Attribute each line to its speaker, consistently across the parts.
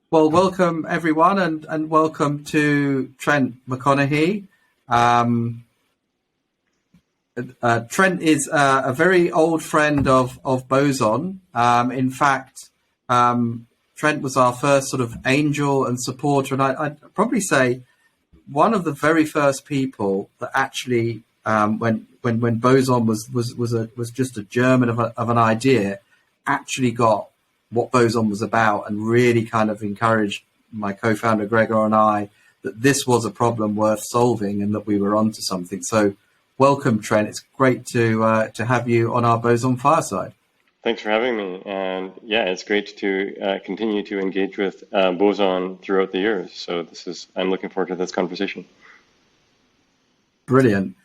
Speaker 1: Well, welcome everyone, and welcome to Trent McConaghy. Um, Trent is a very old friend of Boson. In fact, Trent was our first sort of angel and supporter, and I'd probably say one of the very first people that actually, when Boson was just a germ of an idea, actually got what Boson was about and really kind of encouraged my co-founder Gregor and I that this was a problem worth solving and that we were onto something. So, welcome, Trent. It's great to have you on our Boson Fireside.
Speaker 2: Thanks for having me. And yeah, it's great to continue to engage with Boson throughout the years. So I'm looking forward to this conversation.
Speaker 1: Brilliant.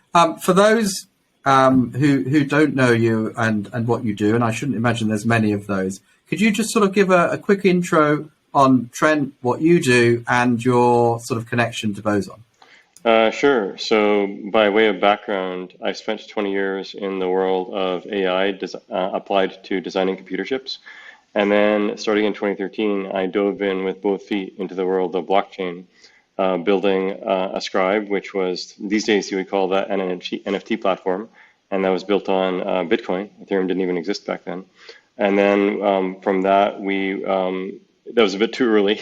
Speaker 1: For those who don't know you and what you do, and I shouldn't imagine there's many of those, could you just sort of give a quick intro on Trent, what you do, and your sort of connection to Boson?
Speaker 2: Sure. So by way of background, I spent 20 years in the world of AI applied to designing computer chips. And then starting in 2013, I dove in with both feet into the world of blockchain, building a Scribe, which was, these days you would call that an NFT platform. And that was built on Bitcoin. Ethereum didn't even exist back then. And then from that, that was a bit too early.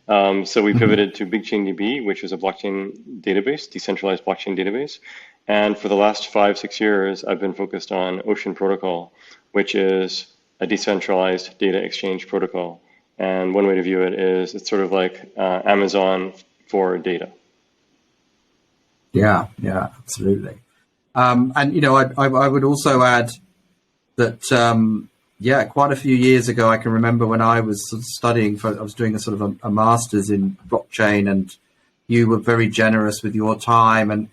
Speaker 2: So we pivoted to BigchainDB, which is a blockchain database, decentralized blockchain database. And for the last 5-6 years, I've been focused on Boson Protocol, which is a decentralized data exchange protocol. And one way to view it is it's sort of like Amazon for data.
Speaker 1: Yeah, absolutely. And you know, I would also add that quite a few years ago, I can remember when I was sort of studying I was doing a sort of a master's in blockchain, and you were very generous with your time. And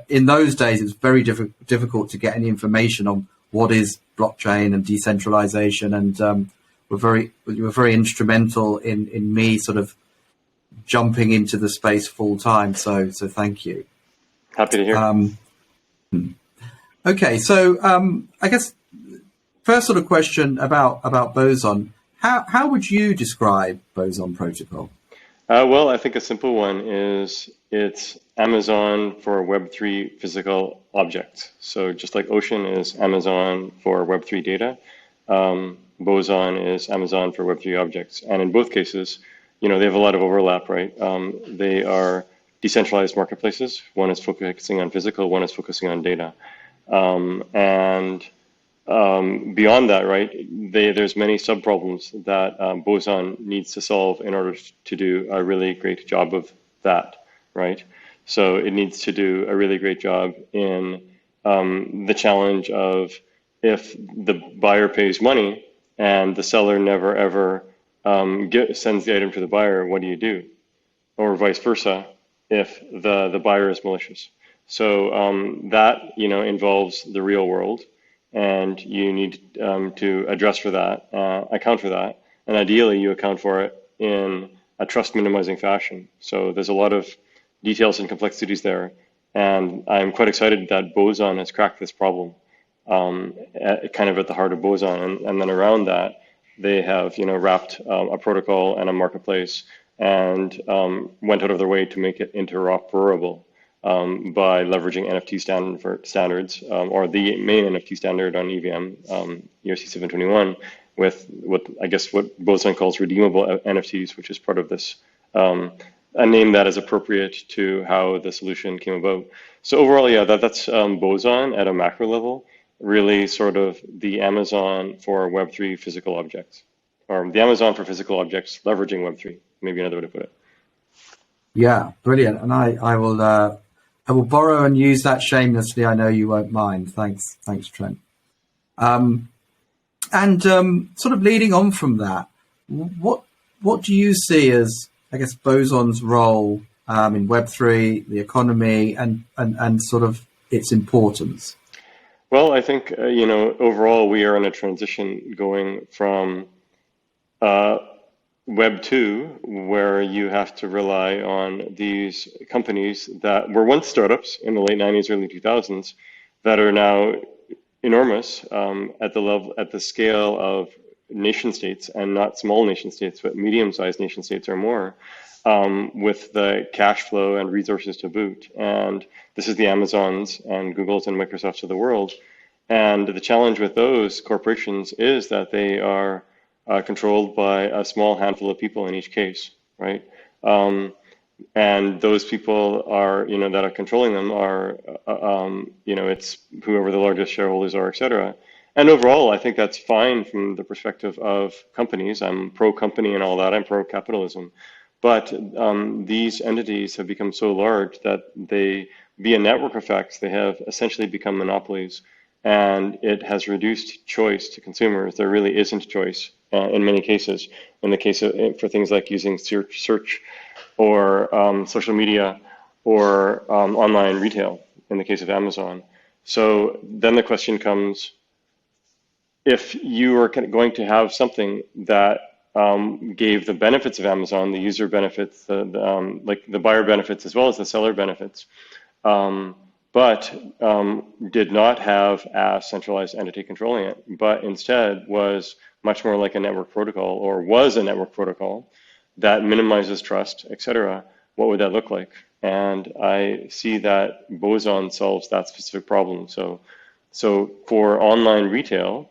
Speaker 1: in those days, it was very difficult to get any information on what is blockchain and decentralization. And you were very instrumental in me sort of jumping into the space full time. So thank you.
Speaker 2: Happy to hear.
Speaker 1: Okay, so I guess first sort of question about Boson. How would you describe Boson Protocol?
Speaker 2: Well, I think a simple one is it's Amazon for Web3 physical objects. So just like Ocean is Amazon for Web3 data, Boson is Amazon for Web3 objects. And in both cases, you know, they have a lot of overlap, right? They are decentralized marketplaces. One is focusing on physical, one is focusing on data. Beyond that, right, there's many sub-problems that Boson needs to solve in order to do a really great job of that, right? So it needs to do a really great job in the challenge of if the buyer pays money and the seller never ever sends the item to the buyer, what do you do? Or vice versa, if the buyer is malicious. So that, you know, involves the real world. And you need to address for that, account for that, and ideally you account for it in a trust minimizing fashion. So there's a lot of details and complexities there, and I'm quite excited that Boson has cracked this problem, kind of at the heart of Boson, and then around that they have, you know, wrapped a protocol and a marketplace, and went out of their way to make it interoperable. By leveraging NFT standards, or the main NFT standard on EVM, ERC 721, with what Boson calls redeemable NFTs, which is part of this, a name that is appropriate to how the solution came about. So overall, yeah, that's Boson at a macro level, really sort of the Amazon for Web3 physical objects, or the Amazon for physical objects leveraging Web3, maybe another way to put it.
Speaker 1: Yeah, brilliant. And I will borrow and use that shamelessly. I know you won't mind. Thanks, Trent. Sort of leading on from that, what do you see as, I guess, Boson's role in Web3, the economy, and sort of its importance?
Speaker 2: Well, I think you know, overall we are in a transition going from Web 2, where you have to rely on these companies that were once startups in the late 90s, early 2000s, that are now enormous at the scale of nation states, and not small nation states, but medium-sized nation states or more, with the cash flow and resources to boot. And this is the Amazons and Googles and Microsofts of the world. And the challenge with those corporations is that they are controlled by a small handful of people in each case, right? And those people are, that are controlling them are, it's whoever the largest shareholders are, et cetera. And overall, I think that's fine from the perspective of companies. I'm pro-company and all that. I'm pro-capitalism. But these entities have become so large that they, via network effects, they have essentially become monopolies. And it has reduced choice to consumers. There really isn't choice in many cases. In the case of, for things like using search or social media or online retail, in the case of Amazon. So then the question comes, if you are going to have something that gave the benefits of Amazon, the user benefits, like the buyer benefits as well as the seller benefits, but did not have a centralized entity controlling it, but instead was much more like a network protocol, or was a network protocol that minimizes trust, et cetera, what would that look like? And I see that Boson solves that specific problem. So for online retail,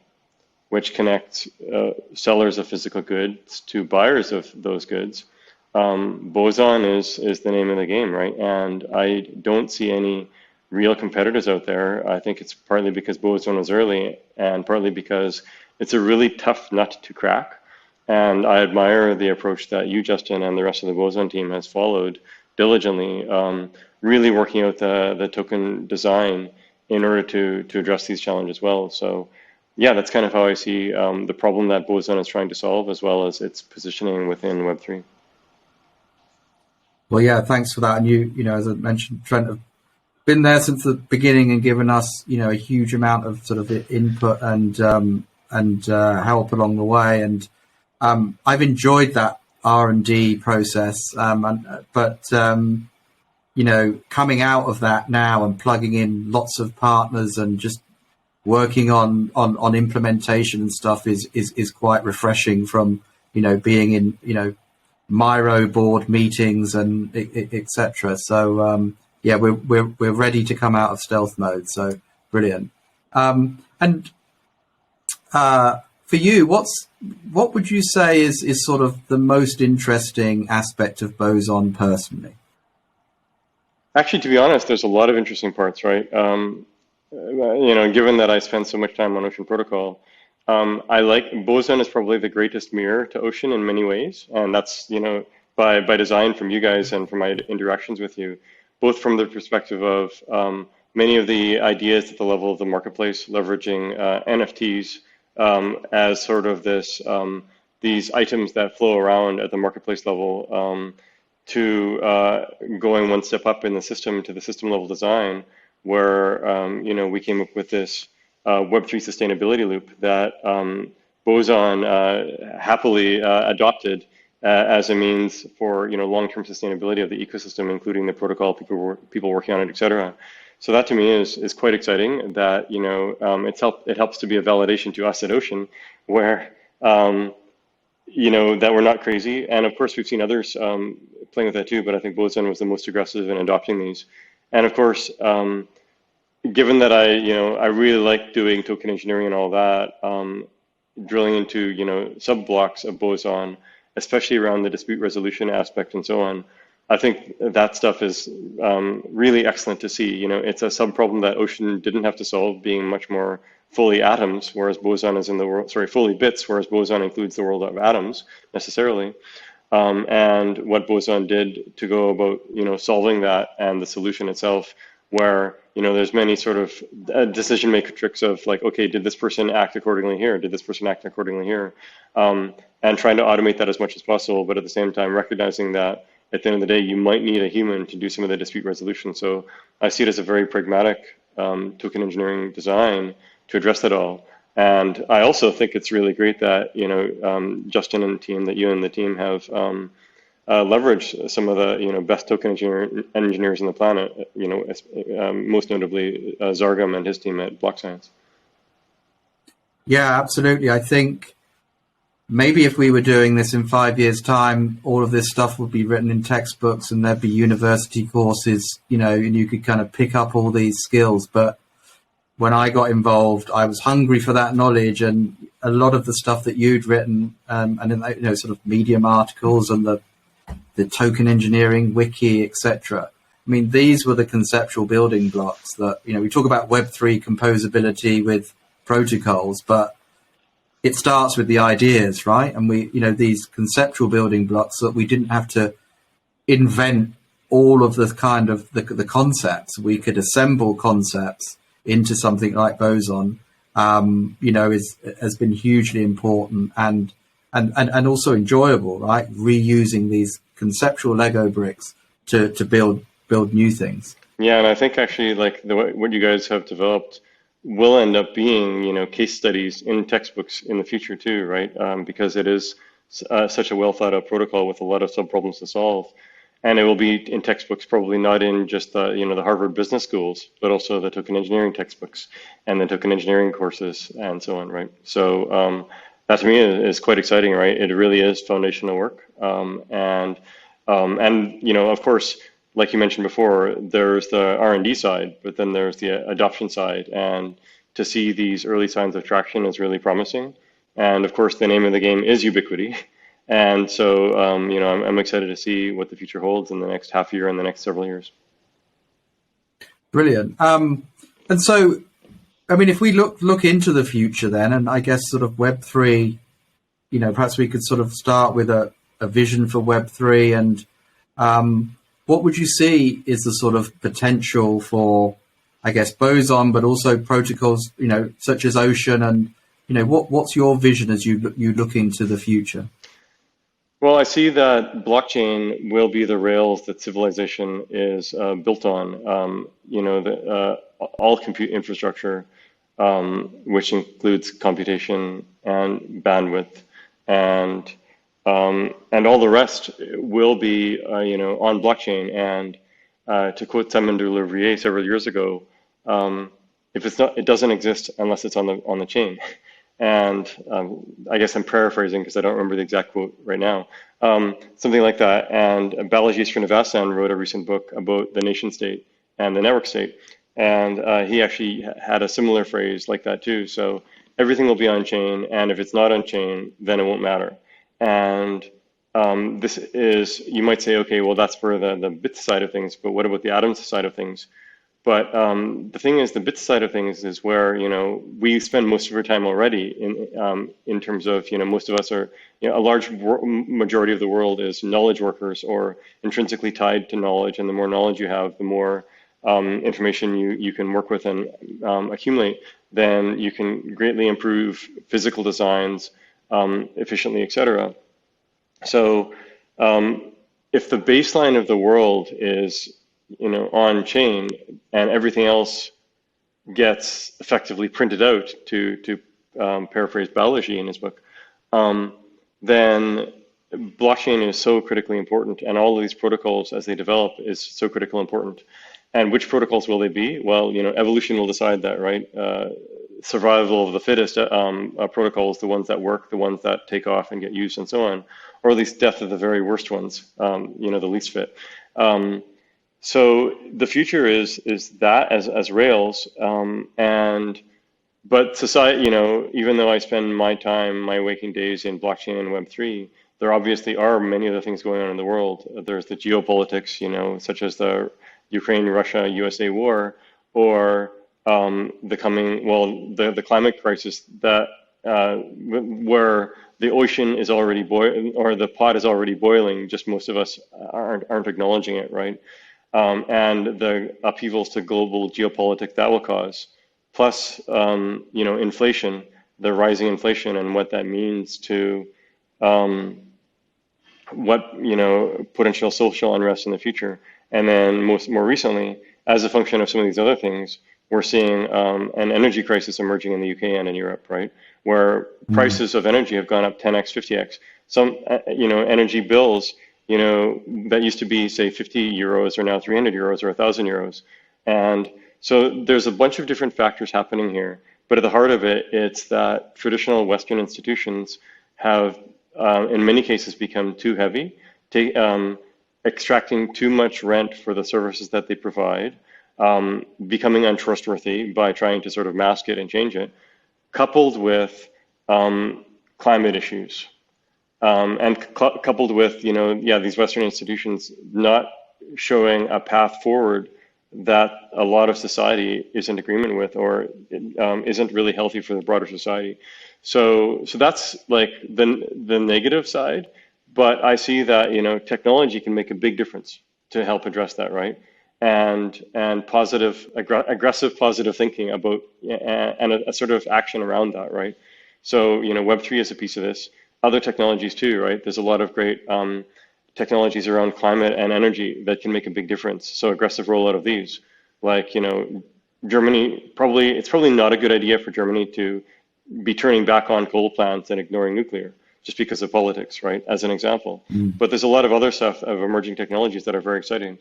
Speaker 2: which connects sellers of physical goods to buyers of those goods, Boson is the name of the game, right? And I don't see any real competitors out there. I think it's partly because Boson was early, and partly because it's a really tough nut to crack. And I admire the approach that you, Justin, and the rest of the Boson team has followed diligently, really working out the token design in order to address these challenges well. So yeah, that's kind of how I see the problem that Boson is trying to solve, as well as its positioning within Web3.
Speaker 1: Well, yeah, thanks for that. And you know, as I mentioned, Trent, have been there since the beginning and given us, a huge amount of sort of input and help along the way. And I've enjoyed that R&D process. But coming out of that now and plugging in lots of partners and just working on implementation and stuff is quite refreshing from, being in, Miro board meetings and etc. So, yeah, we're ready to come out of stealth mode. So brilliant. And for you, what would you say is sort of the most interesting aspect of Boson personally?
Speaker 2: Actually, to be honest, there's a lot of interesting parts, right? Given that I spend so much time on Ocean Protocol, I like Boson is probably the greatest mirror to Ocean in many ways, and that's by design from you guys and from my interactions with you, both from the perspective of many of the ideas at the level of the marketplace, leveraging NFTs as sort of this these items that flow around at the marketplace level, to going one step up in the system to the system level design, where we came up with this Web3 sustainability loop that Boson happily adopted as a means for long-term sustainability of the ecosystem, including the protocol, people working on it, et cetera. So that to me is quite exciting. That it helps to be a validation to us at Ocean, where that we're not crazy. And of course, we've seen others playing with that too. But I think Boson was the most aggressive in adopting these. And of course, given that I really like doing token engineering and all that, drilling into sub blocks of Boson, especially around the dispute resolution aspect and so on, I think that stuff is really excellent to see. It's a sub problem that Ocean didn't have to solve, being much more fully atoms, whereas Boson is in the world, fully bits, whereas Boson includes the world of atoms necessarily. And what Boson did to go about solving that, and the solution itself, where there's many sort of decision matrix of like, okay, did this person act accordingly here? Did this person act accordingly here? And trying to automate that as much as possible, but at the same time recognizing that at the end of the day, you might need a human to do some of the dispute resolution. So I see it as a very pragmatic token engineering design to address that all. And I also think it's really great that Justin and the team, that you and the team have leveraged some of the best token engineers on the planet. Most notably Zargam and his team at Block Science.
Speaker 1: Yeah, absolutely. I think maybe if we were doing this in 5 years' time, all of this stuff would be written in textbooks and there'd be university courses, and you could kind of pick up all these skills. But when I got involved, I was hungry for that knowledge, and a lot of the stuff that you'd written, and in sort of Medium articles and the token engineering wiki, etc. I mean, these were the conceptual building blocks that, we talk about Web3 composability with protocols, but it starts with the ideas, right? And these conceptual building blocks that we didn't have to invent all of the kind of the concepts. We could assemble concepts into something like Boson, has been hugely important and also enjoyable, right? Reusing these conceptual Lego bricks to build new things.
Speaker 2: Yeah, and I think actually what you guys have developed will end up being, case studies in textbooks in the future too, right? Because it is such a well thought out protocol with a lot of sub problems to solve. And it will be in textbooks, probably not in just the Harvard business schools, but also the token engineering textbooks and the token engineering courses and so on, right? So that to me is quite exciting, right? It really is foundational work. And of course, like you mentioned before, there's the R&D side, but then there's the adoption side. And to see these early signs of traction is really promising. And of course, the name of the game is ubiquity. And so, I'm excited to see what the future holds in the next half year and the next several years.
Speaker 1: Brilliant. And so, I mean, if we look into the future then, and I guess sort of Web3, perhaps we could sort of start with a vision for Web3, and what would you see is the sort of potential for, I guess, Boson, but also protocols, such as Ocean, and, what's your vision as you look into the future?
Speaker 2: Well, I see that blockchain will be the rails that civilization is built on. All compute infrastructure, which includes computation and bandwidth, and all the rest will be, on blockchain. And to quote Simon de Louvrier several years ago, if it's not, it doesn't exist unless it's on the chain. And I guess I'm paraphrasing because I don't remember the exact quote right now. Something like that. And Balaji Srinivasan wrote a recent book about the nation state and the network state. And he actually had a similar phrase like that too. So everything will be on chain. And if it's not on chain, then it won't matter. And this is, you might say, okay, well, that's for the bits side of things. But what about the atoms side of things? But the thing is, the bits side of things is where we spend most of our time already in terms of most of us are a large majority of the world is knowledge workers or intrinsically tied to knowledge, and the more knowledge you have, the more information you can work with and accumulate. Then you can greatly improve physical designs efficiently, etc. So if the baseline of the world is on chain, and everything else gets effectively printed out, to paraphrase Balaji in his book, then blockchain is so critically important, and all of these protocols as they develop is so critically important. And which protocols will they be? Well, evolution will decide that, right? Survival of the fittest protocols, the ones that work, the ones that take off and get used, and so on, or at least death of the very worst ones, the least fit. So the future is that as Rails, but society, even though I spend my waking days in blockchain and Web3, there obviously are many other things going on in the world. There's the geopolitics, such as the Ukraine-Russia-USA war, or the climate crisis that where the ocean is already boiling, or the pot is already boiling. Just most of us aren't acknowledging it, right? And the upheavals to global geopolitics that will cause, plus inflation, the rising inflation, and what that means to potential social unrest in the future. And then more recently, as a function of some of these other things, we're seeing an energy crisis emerging in the UK and in Europe, right? Where prices of energy have gone up 10x, 50x. Some energy bills, that used to be, say, 50 euros are now 300 euros or 1,000 euros. And so there's a bunch of different factors happening here. But at the heart of it, it's that traditional Western institutions have, in many cases, become too heavy, extracting too much rent for the services that they provide, becoming untrustworthy by trying to sort of mask it and change it, coupled with climate issues. Coupled with, these Western institutions not showing a path forward that a lot of society is in agreement with, or isn't really healthy for the broader society. So that's like the negative side. But I see that, technology can make a big difference to help address that, right? And aggressive positive thinking about, and a sort of action around that, right? So, Web3 is a piece of this. Other technologies too, right? There's a lot of great technologies around climate and energy that can make a big difference. So aggressive rollout of these, like, Germany, it's probably not a good idea for Germany to be turning back on coal plants and ignoring nuclear just because of politics, right? As an example. But there's a lot of other stuff of emerging technologies that are very exciting.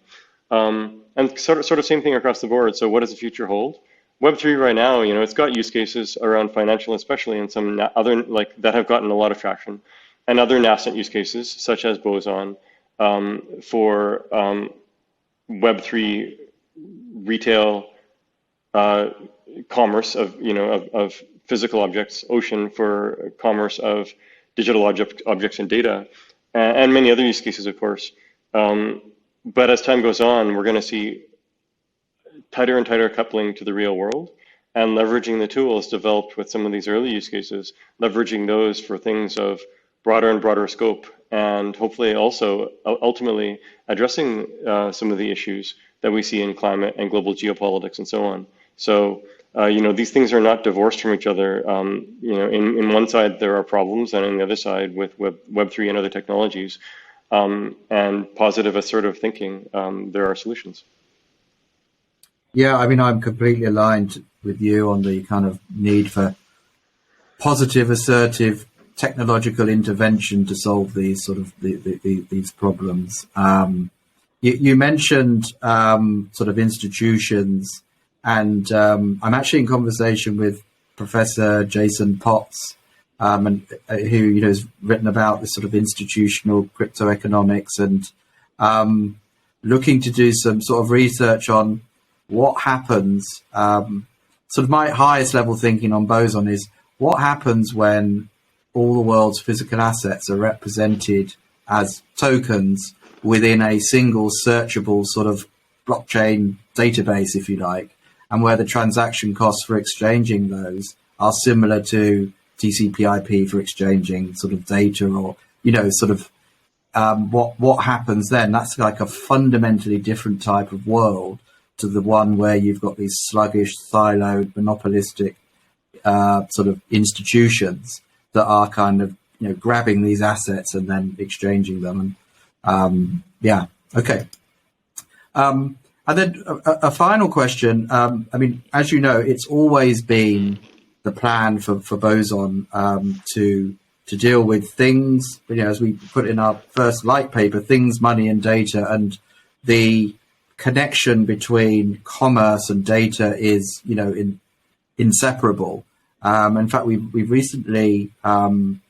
Speaker 2: And sort of same thing across the board. So what does the future hold? Web3 right now, it's got use cases around financial, especially, and some other that have gotten a lot of traction, and other nascent use cases such as Boson for Web3 retail commerce of physical objects, Ocean for commerce of digital objects and data, and many other use cases, of course. But as time goes on, we're going to see tighter and tighter coupling to the real world, and leveraging the tools developed with some of these early use cases, leveraging those for things of broader and broader scope, and hopefully also ultimately addressing some of the issues that we see in climate and global geopolitics and so on. So, these things are not divorced from each other. In one side there are problems, and on the other side with Web3 and other technologies, and positive assertive thinking, there are solutions.
Speaker 1: Yeah, I mean, I'm completely aligned with you on the kind of need for positive, assertive technological intervention to solve these sort of these problems. You mentioned sort of institutions, and I'm actually in conversation with Professor Jason Potts, and who has written about this sort of institutional crypto economics, and looking to do some sort of research on what happens. Sort of my highest level thinking on Boson is what happens when all the world's physical assets are represented as tokens within a single searchable sort of blockchain database, if you like, and where the transaction costs for exchanging those are similar to TCP/IP for exchanging sort of data, or what happens then? That's like a fundamentally different type of world to the one where you've got these sluggish, siloed, monopolistic sort of institutions that are kind of grabbing these assets and then exchanging them. And okay. And then a final question. I mean, as you know, it's always been the plan for Boson to deal with things, as we put in our first light paper, things, money, and data, and the connection between commerce and data is, inseparable. In fact, we've recently done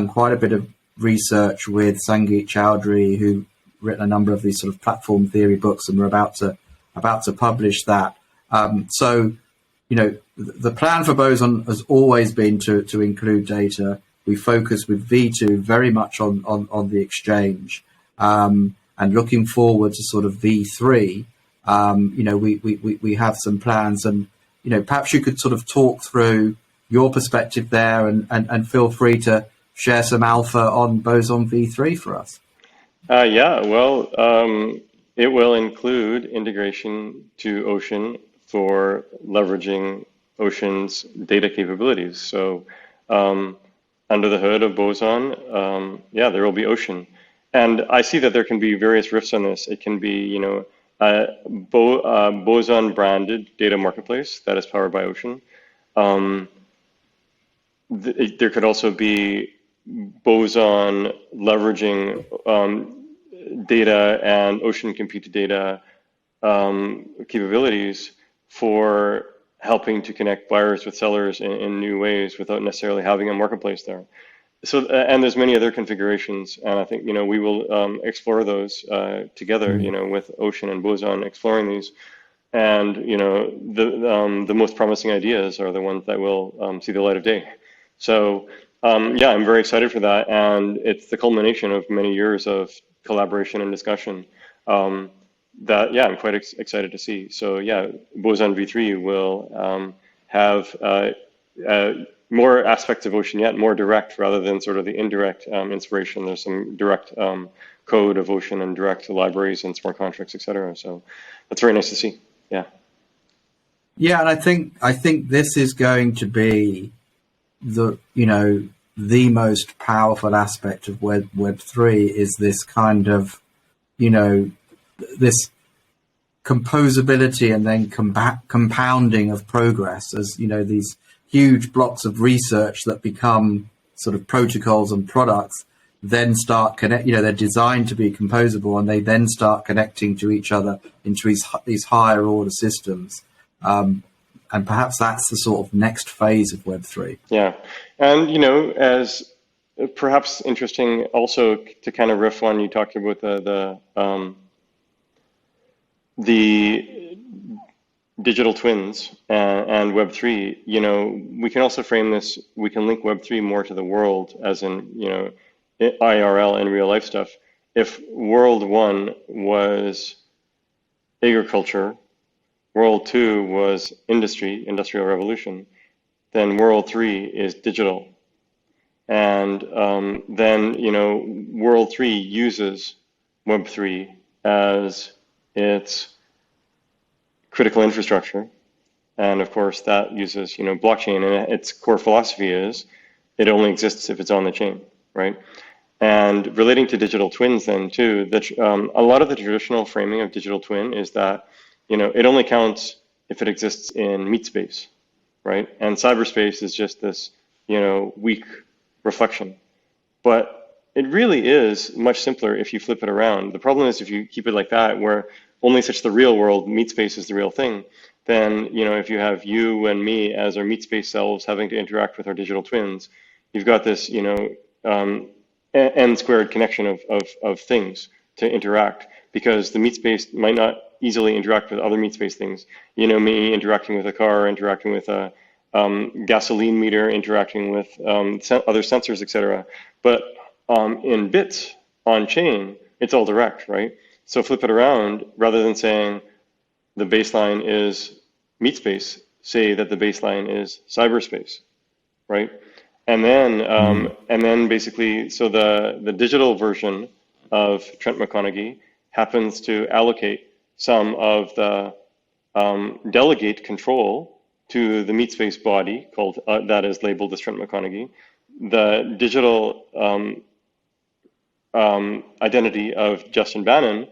Speaker 1: quite a bit of research with Sangeet Chowdhury, who written a number of these sort of platform theory books, and we're about to publish that. So, the plan for Boson has always been to include data. We focus with V2 very much on the exchange, and looking forward to sort of V3. We have some plans, and perhaps you could sort of talk through your perspective there, and feel free to share some alpha on Boson V3 for us.
Speaker 2: It will include integration to Ocean for leveraging Ocean's data capabilities. So under the hood of Boson, there will be Ocean. And I see that there can be various riffs on this. It can be, Boson branded data marketplace that is powered by Ocean. There could also be Boson leveraging data and Ocean computed data capabilities for helping to connect buyers with sellers in new ways without necessarily having a marketplace there. So, and there's many other configurations, and I think, we will explore those together, with Ocean and Boson exploring these. And, the most promising ideas are the ones that will see the light of day. So, yeah, I'm very excited for that, and it's the culmination of many years of collaboration and discussion. That, yeah, I'm quite excited to see. So, yeah, Boson V3 will have more aspects of Ocean yet, more direct rather than sort of the indirect inspiration. There's some direct code of Ocean and direct libraries and smart contracts, etc. So that's very nice to see. Yeah.
Speaker 1: Yeah, and I think this is going to be the most powerful aspect of Web3 is this kind of this composability and then compounding of progress, as these huge blocks of research that become sort of protocols and products then start they're designed to be composable, and they then start connecting to each other into these higher order systems. And perhaps that's the sort of next phase of Web3.
Speaker 2: Yeah. And, as perhaps interesting also to kind of riff on, you talked about the digital twins and Web3, we can also frame this, we can link Web3 more to the world, as in, IRL and real life stuff. If world one was agriculture, world two was industrial revolution, then world three is digital. And then, world three uses Web3 as its critical infrastructure. And of course, that uses, blockchain, and its core philosophy is it only exists if it's on the chain, right? And relating to digital twins then too, a lot of the traditional framing of digital twin is that, it only counts if it exists in meat space, right? And cyberspace is just this, weak reflection. But it really is much simpler if you flip it around. The problem is if you keep it like that, where only such the real world, meat space is the real thing, then, if you have you and me as our meat space selves having to interact with our digital twins, you've got this, n squared connection of things to interact, because the meat space might not easily interact with other meat space things. Me interacting with a car, interacting with a gasoline meter, interacting with other sensors, etc. But in bits on chain, it's all direct, right? So flip it around, rather than saying the baseline is meat space, say that the baseline is cyberspace, right? And then basically, so the digital version of Trent McConaghy happens to allocate some of the delegate control to the meat space body called that is labeled as Trent McConaghy. The digital identity of Justin Banon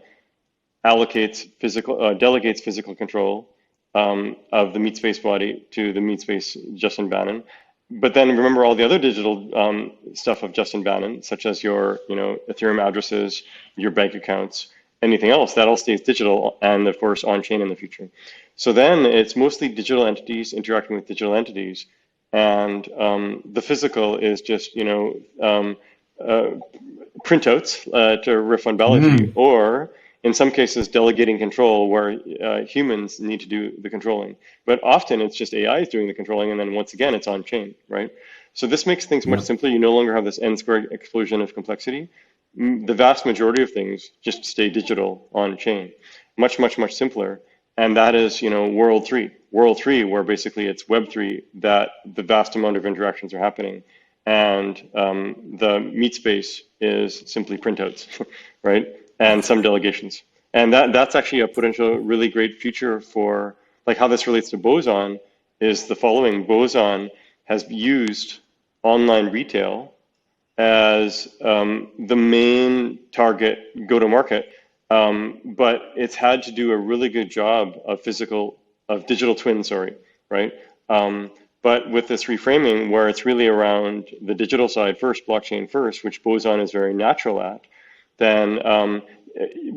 Speaker 2: delegates physical control of the meat space body to the meat space Justin Banon. But then remember all the other digital stuff of Justin Banon, such as your Ethereum addresses, your bank accounts, anything else, that all stays digital and of course on chain in the future. So then it's mostly digital entities interacting with digital entities, and the physical is just printouts to riff on Balaji, or in some cases delegating control where humans need to do the controlling. But often it's just AI is doing the controlling, and then once again it's on chain, right? So this makes things much simpler. You no longer have this n squared explosion of complexity. The vast majority of things just stay digital on chain. Much, much, much simpler. And that is, world three. World three, where basically it's Web3 that the vast amount of interactions are happening. And the meat space is simply printouts, right? And some delegations. And that's actually a potential really great future for, like, how this relates to Boson is the following. Boson has used online retail as the main target go-to-market, but it's had to do a really good job of digital twin, right? But with this reframing, where it's really around the digital side first, blockchain first, which Boson is very natural at, then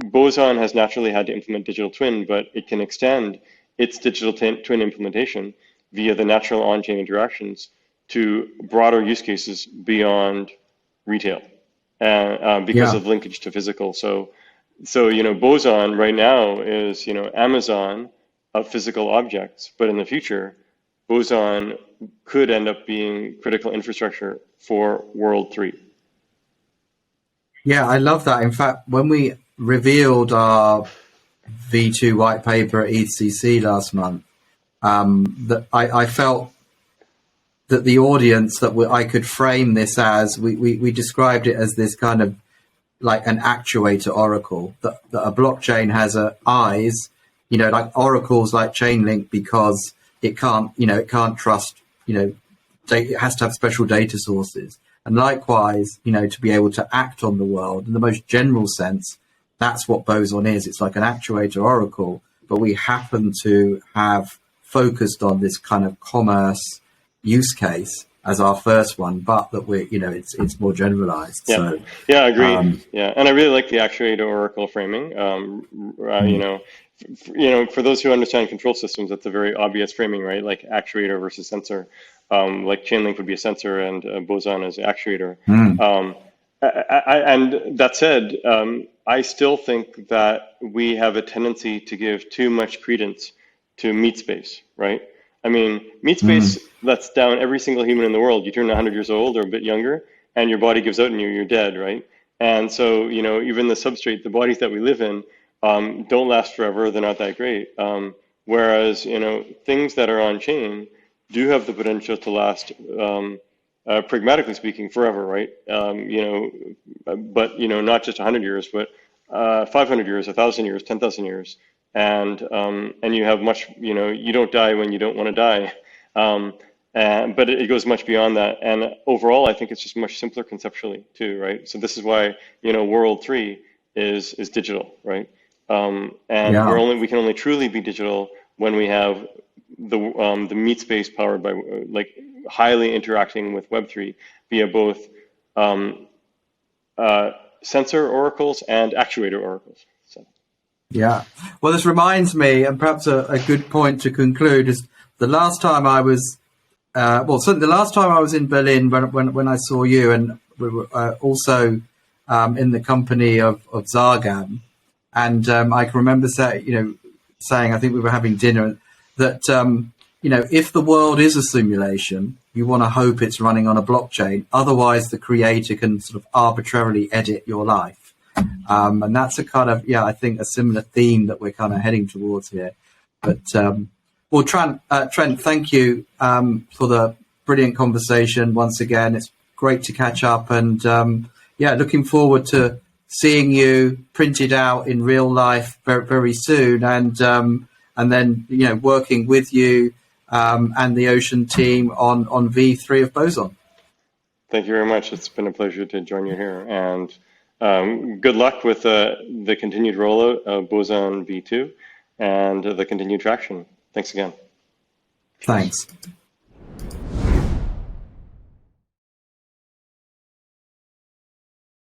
Speaker 2: Boson has naturally had to implement digital twin, but it can extend its digital twin implementation via the natural on-chain interactions to broader use cases beyond retail, because of linkage to physical. So Boson right now is Amazon of physical objects, but in the future, Boson could end up being critical infrastructure for World 3.
Speaker 1: Yeah, I love that. In fact, when we revealed our V2 white paper at EthCC last month, that I felt that the audience that I could frame this as, we described it as this kind of like an actuator oracle, that a blockchain has eyes, like oracles like Chainlink, because it can't trust, it has to have special data sources. And likewise, to be able to act on the world in the most general sense, that's what Boson is. It's like an actuator oracle, but we happen to have focused on this kind of commerce use case as our first one, but that it's more generalized.
Speaker 2: Yeah.
Speaker 1: So
Speaker 2: yeah, agreed. And I really like the actuator oracle framing. For those who understand control systems, that's a very obvious framing, right? Like actuator versus sensor. Like Chainlink would be a sensor, and Boson is an actuator. And that said, I still think that we have a tendency to give too much credence to meat space, right? I mean, meat space lets down every single human in the world. You turn 100 years old or a bit younger, and your body gives out on you, you're dead, right? And so, even the substrate, the bodies that we live in, don't last forever. They're not that great. Whereas, things that are on chain do have the potential to last, pragmatically speaking, forever, right? But, not just 100 years, but 500 years, 1,000 years, 10,000 years. And you have much, you don't die when you don't want to die. But it goes much beyond that. And overall, I think it's just much simpler conceptually too, right? So this is why, World 3 is digital, right? We can only truly be digital when we have the meat space powered by like highly interacting with Web3 via both sensor oracles and actuator oracles. So.
Speaker 1: Yeah. Well, this reminds me, and perhaps a good point to conclude, is the last time I was, certainly the last time I was in Berlin when I saw you, and we were also in the company of Zargam, and I can remember saying, I think we were having dinner, that if the world is a simulation, you want to hope it's running on a blockchain. Otherwise, the creator can sort of arbitrarily edit your life. And that's a kind of, I think a similar theme that we're kind of heading towards here. But, Trent, thank you for the brilliant conversation once again. It's great to catch up, and looking forward to seeing you printed out in real life very, very soon, and then working with you and the Ocean team on V3 of Boson.
Speaker 2: Thank you very much. It's been a pleasure to join you here, and good luck with the continued rollout of Boson V2 and the continued traction. Thanks again.
Speaker 1: Thanks.